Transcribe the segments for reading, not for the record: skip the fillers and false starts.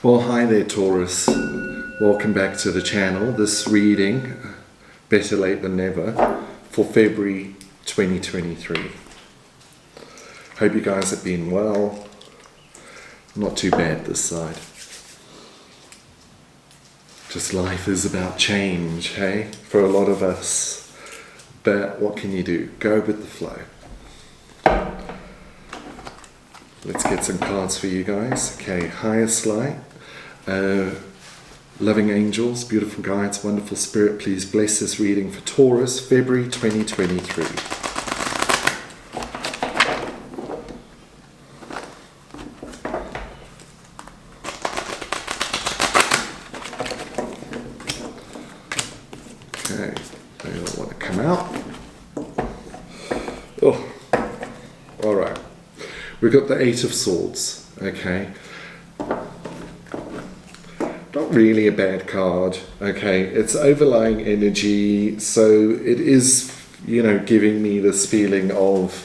Well, hi there, Taurus. Welcome back to the channel. This reading, better late than never, for February 2023. Hope you guys have been well. Not too bad this side. Just life is about change, hey? For a lot of us. But what can you do? Go with the flow. Let's get some cards for you guys. Okay, highest light. Loving angels, beautiful guides, wonderful spirit, please bless this reading for Taurus, February 2023. Okay, they don't want to come out. Oh, all right. We've got the Eight of Swords, okay. Not really a bad card, okay. It's overlying energy, so it is, giving me this feeling of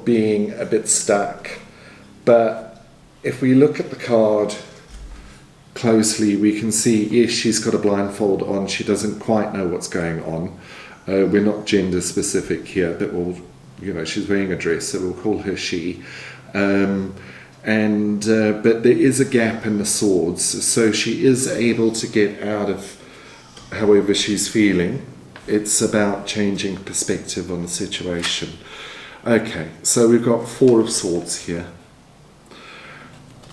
being a bit stuck. But if we look at the card closely, we can see, yes, she's got a blindfold on. She doesn't quite know what's going on. We're not gender specific here, but she's wearing a dress, so we'll call her she. But there is a gap in the swords, so she is able to get out of however she's feeling. It's about changing perspective on the situation. Okay, so we've got Four of Swords here.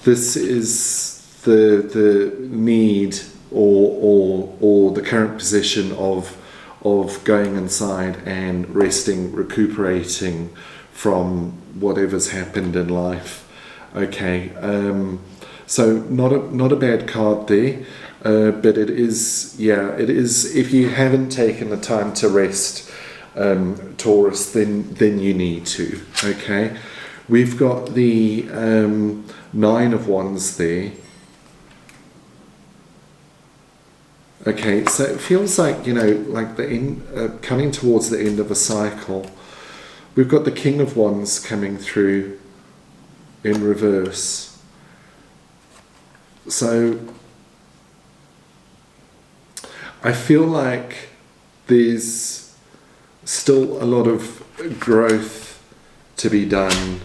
This is the need or the current position of going inside and resting, recuperating from whatever's happened in life. Okay, so not a bad card there, but it is, if you haven't taken the time to rest, Taurus, then you need to. Okay, we've got the Nine of Wands there. Okay, so it feels like, like the end, coming towards the end of a cycle. We've got the King of Wands coming through in reverse. So I feel like there's still a lot of growth to be done.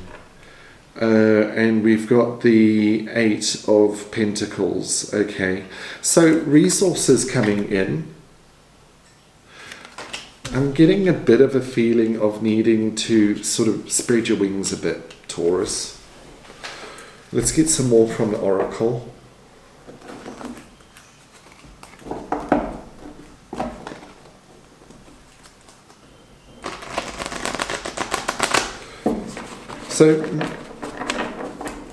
And we've got the Eight of Pentacles, okay. So resources coming in. I'm getting a bit of a feeling of needing to sort of spread your wings a bit, Taurus. Let's get some more from the Oracle. So,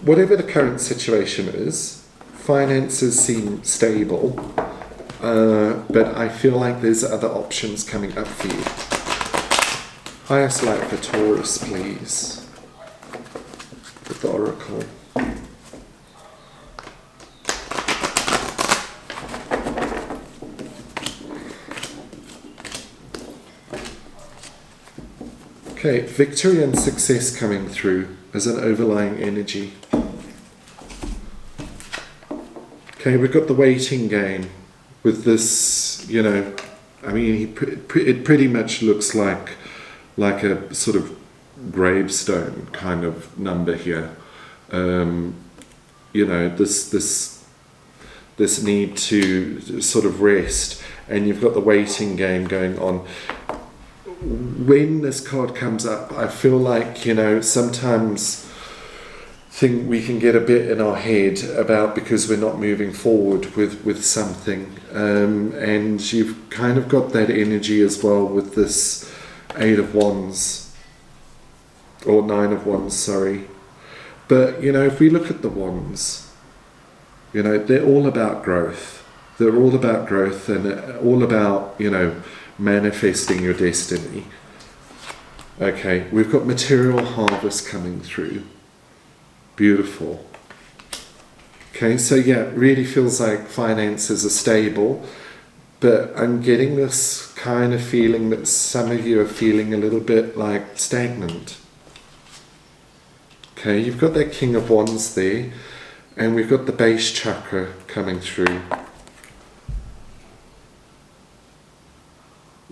whatever the current situation is, finances seem stable, but I feel like there's other options coming up for you. Highest light for Taurus, please, with the Oracle. Okay, victory and success coming through as an overlying energy. Okay, we've got the waiting game with this, it pretty much looks like a sort of gravestone kind of number here. This need to sort of rest, and you've got the waiting game going on. When this card comes up, I feel like, sometimes we can get a bit in our head about because we're not moving forward with something. And you've kind of got that energy as well with this Eight of Wands, or Nine of Wands, sorry. But, if we look at the Wands, they're all about growth. They're all about growth and all about, manifesting your destiny. Okay, we've got material harvest coming through. Beautiful. Okay, so it really feels like finances are stable, but I'm getting this kind of feeling that some of you are feeling a little bit like stagnant. Okay, you've got that King of Wands there, And we've got the base chakra coming through.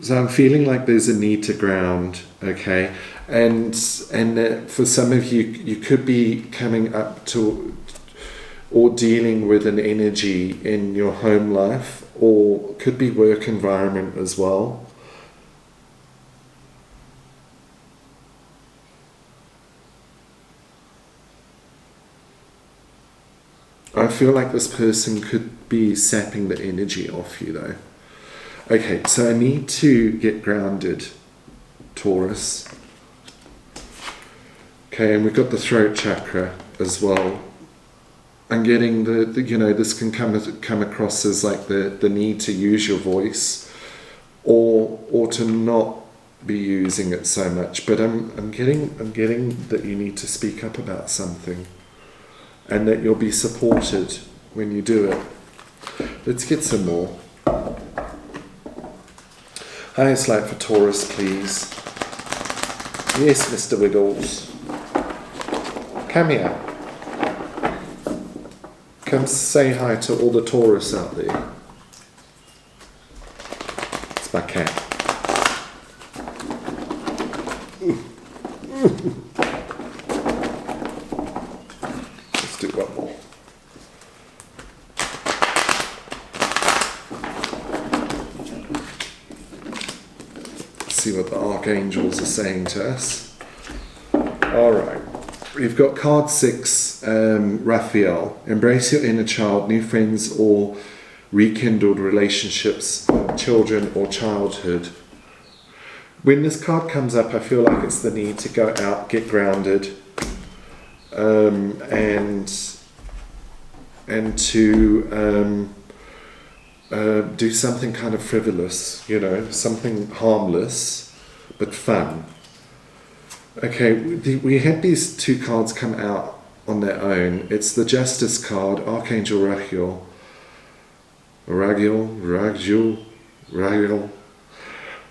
So I'm feeling like there's a need to ground, okay? And for some of you, you could be coming up to or dealing with an energy in your home life, or could be work environment as well. I feel like this person could be sapping the energy off you though. Okay, so I need to get grounded, Taurus. Okay, and we've got the throat chakra as well. I'm getting the this can come across as like the need to use your voice, or to not be using it so much. But I'm getting that you need to speak up about something, and that you'll be supported when you do it. Let's get some more. Highest light for Taurus, please. Yes, Mr. Wiggles. Come here. Come say hi to all the Taurus out there. It's my cat. Let's do one more. See what the archangels are saying to us. All right, we've got card 6, Raphael. Embrace your inner child, new friends or rekindled relationships, children or childhood. When this card comes up, I feel like it's the need to go out, get grounded, and to do something kind of frivolous, something harmless but fun. Okay, we had these two cards come out on their own. It's the Justice card, Archangel Raguel.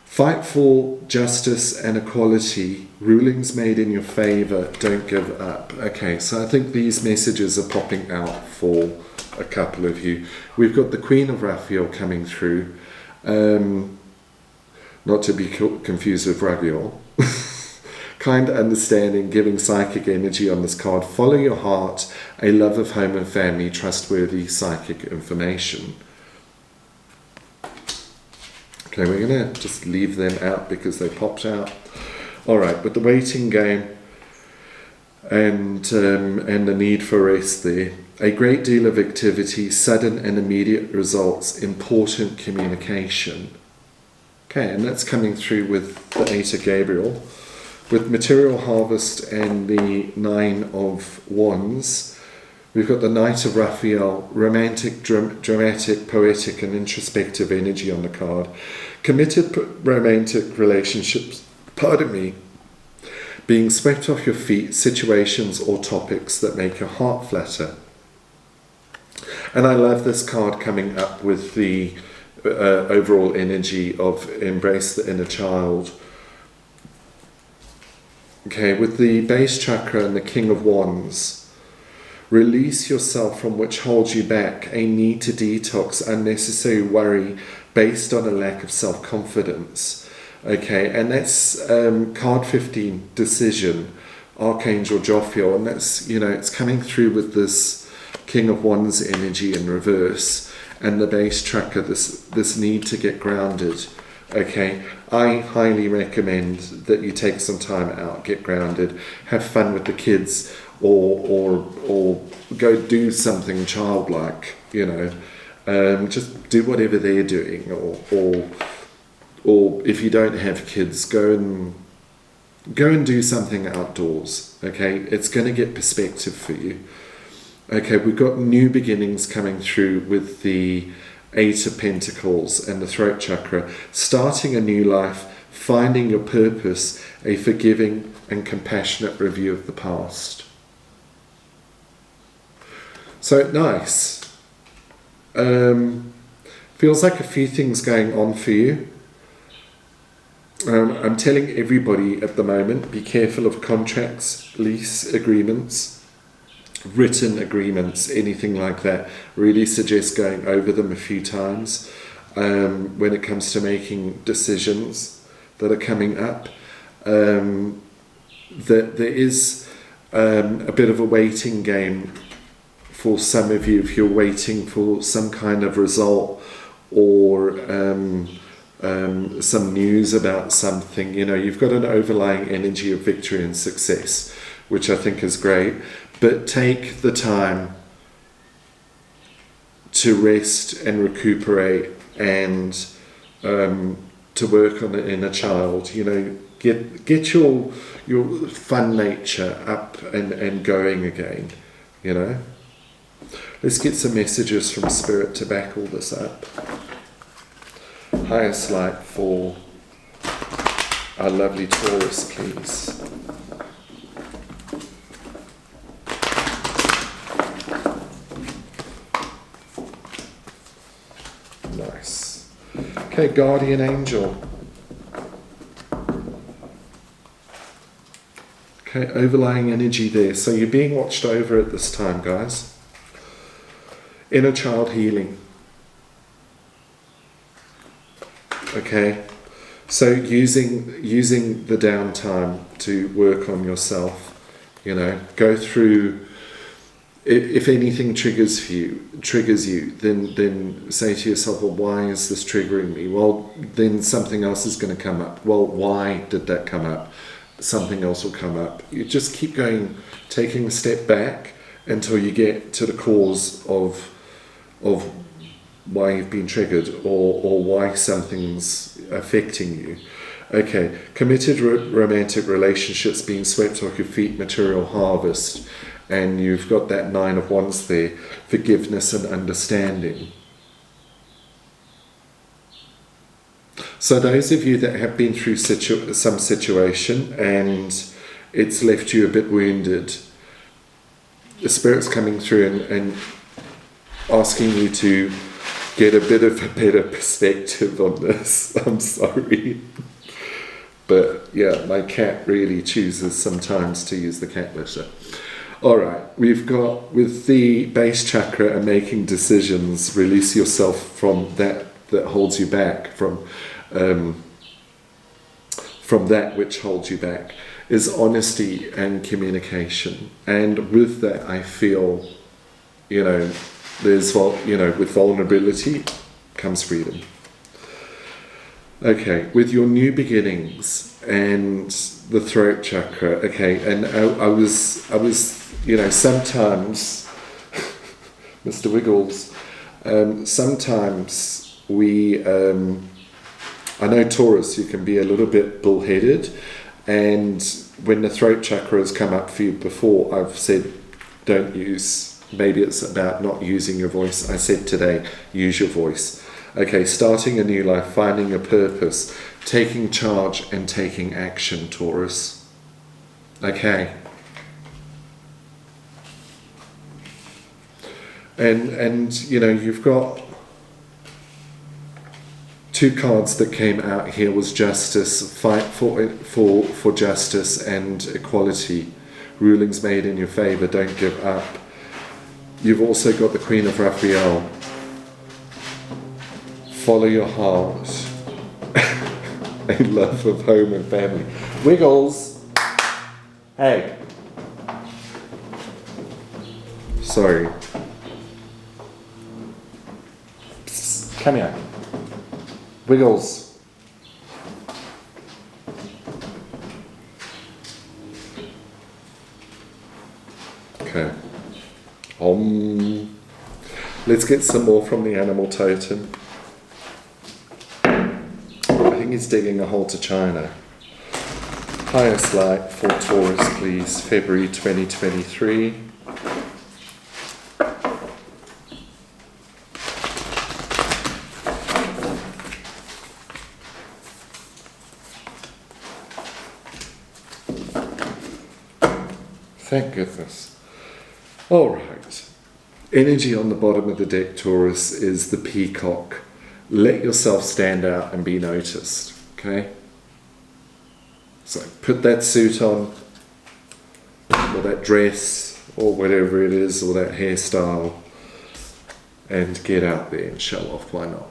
Fight for justice and equality. Rulings made in your favor. Don't give up. Okay, so I think these messages are popping out for a couple of you. We've got the Queen of Raphael coming through. Not to be confused with Raguel. Kind understanding, giving psychic energy on this card. Follow your heart, a love of home and family, trustworthy psychic information. Okay, we're going to just leave them out because they popped out. All right, but the waiting game and the need for rest there. A great deal of activity, sudden and immediate results, important communication. Okay, and that's coming through with the 8 of Gabriel. With material harvest and the 9 of Wands, we've got the Knight of Raphael, romantic, dramatic, poetic and introspective energy on the card. Committed romantic relationships, being swept off your feet, situations or topics that make your heart flutter. And I love this card coming up with the overall energy of embrace the inner child. Okay, with the base chakra and the King of Wands, release yourself from which holds you back, a need to detox unnecessary worry based on a lack of self-confidence. Okay, and that's card 15, Decision, Archangel Jophiel, and that's, it's coming through with this King of Wands energy in reverse, and the base chakra, this need to get grounded. Okay, I highly recommend that you take some time out, get grounded, have fun with the kids, or go do something childlike. Just do whatever they're doing, or if you don't have kids, go and do something outdoors. Okay, it's going to get perspective for you. Okay, we've got new beginnings coming through with the 8 of Pentacles and the throat chakra, starting a new life, finding your purpose, a forgiving and compassionate review of the past. So nice. Feels like a few things going on for you. I'm telling everybody at the moment, be careful of contracts, lease agreements, written agreements, anything like that, really suggest going over them a few times when it comes to making decisions that are coming up. That there is a bit of a waiting game for some of you if you're waiting for some kind of result or some news about something. You know, you've got an overlying energy of victory and success, which I think is great. But take the time to rest and recuperate and to work on the inner child. You know, get your fun nature up and going again. You know, let's get some messages from Spirit to back all this up. Highest light for our lovely Taurus, please. Nice. Okay, guardian angel. Okay, overlying energy there. So you're being watched over at this time, guys. Inner child healing. Okay, so using the downtime to work on yourself. You know, go through. If anything triggers you, then say to yourself, well, why is this triggering me? Well, then something else is going to come up. Well, why did that come up? Something else will come up. You just keep going, taking a step back until you get to the cause of why you've been triggered or why something's affecting you. Okay, committed romantic relationships being swept off your feet, material harvest. And you've got that 9 of Wands there, forgiveness and understanding. So those of you that have been through some situation and it's left you a bit wounded, the Spirit's coming through and asking you to get a bit of a better perspective on this. I'm sorry. But yeah, my cat really chooses sometimes to use the cat litter. Alright, we've got with the base chakra and making decisions, release yourself from that holds you back, from that which holds you back, is honesty and communication. And with that, I feel, you know, with vulnerability comes freedom. Okay, with your new beginnings and the throat chakra. Okay, and I was. You know, sometimes, Mr. Wiggles, sometimes we, I know Taurus, you can be a little bit bullheaded, and when the throat chakra has come up for you before, I've said don't use, maybe it's about not using your voice. I said today, use your voice. Okay, starting a new life, finding a purpose, taking charge and taking action, Taurus. Okay. And you know, you've got 2 cards that came out here was justice, fight for justice and equality. Rulings made in your favor, don't give up. You've also got the Queen of Raphael. Follow your heart. A love of home and family. Wiggles. Hey. Sorry. Come here. Wiggles. Okay. Let's get some more from the animal totem. I think he's digging a hole to China. Highest light for Taurus, please. February 2023. Thank goodness. All right. Energy on the bottom of the deck, Taurus, is the peacock. Let yourself stand out and be noticed. Okay? So put that suit on, or that dress, or whatever it is, or that hairstyle, and get out there and show off. Why not?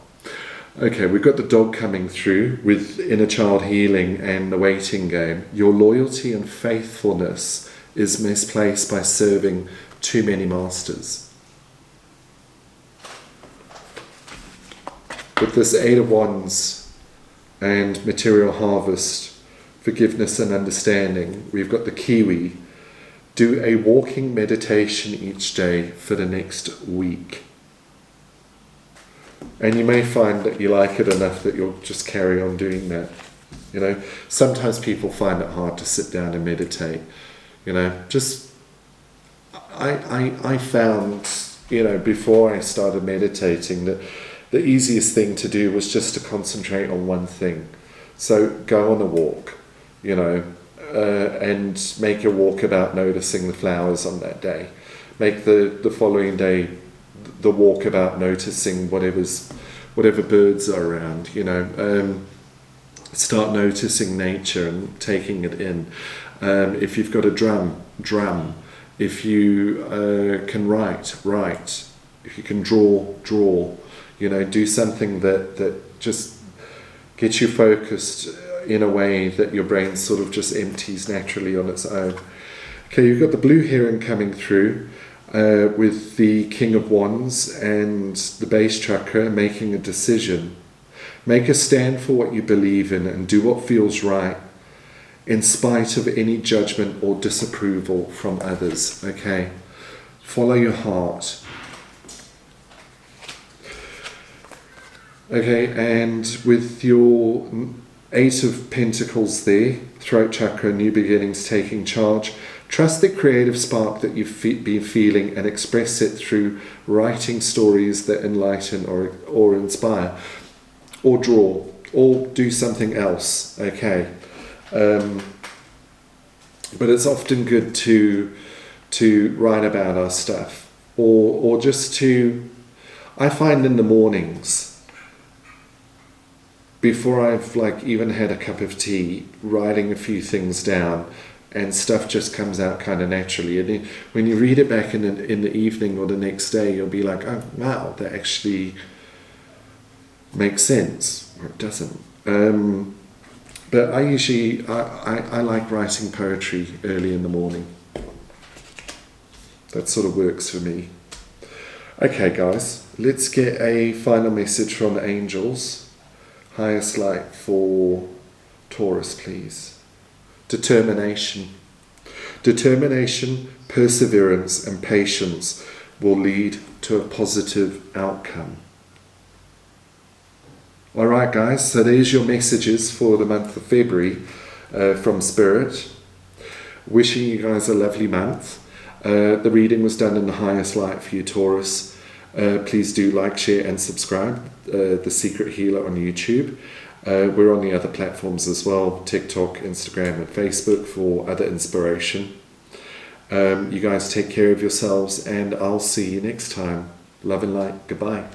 Okay, we've got the dog coming through with inner child healing and the waiting game. Your loyalty and faithfulness is misplaced by serving too many masters. With this Eight of Wands and material harvest, forgiveness and understanding, we've got the Kiwi. Do a walking meditation each day for the next week. And you may find that you like it enough that you'll just carry on doing that. You know, sometimes people find it hard to sit down and meditate. You know, just, I found, you know, before I started meditating that the easiest thing to do was just to concentrate on one thing. So go on a walk, you know, and make your walk about noticing the flowers on that day. Make the following day the walk about noticing whatever birds are around, you know. Start noticing nature and taking it in. If you've got a drum. If you can write. If you can draw. You know, do something that just gets you focused in a way that your brain sort of just empties naturally on its own. Okay, you've got the blue heron coming through with the King of Wands and the base chakra, making a decision. Make a stand for what you believe in and do what feels right in spite of any judgment or disapproval from others. Okay, follow your heart. Okay, and with your Eight of Pentacles there, throat chakra, new beginnings, taking charge, trust the creative spark that you've been feeling and express it through writing stories that enlighten or inspire, or draw, or do something else, okay? But it's often good to write about our stuff, or just to, I find in the mornings, before I've like even had a cup of tea, writing a few things down, and stuff just comes out kind of naturally. And then when you read it back in the evening or the next day, you'll be like, oh wow, that actually makes sense, or it doesn't. But I usually I like writing poetry early in the morning. That sort of works for me. Okay, guys, let's get a final message from the angels. Highest light for Taurus, please. Determination. Determination, perseverance, and patience will lead to a positive outcome. All right, guys, so there's your messages for the month of February from Spirit. Wishing you guys a lovely month. The reading was done in the highest light for you, Taurus. Please do like, share and subscribe. The Secret Healer on YouTube. We're on the other platforms as well, TikTok, Instagram and Facebook for other inspiration. You guys take care of yourselves and I'll see you next time. Love and light. Goodbye.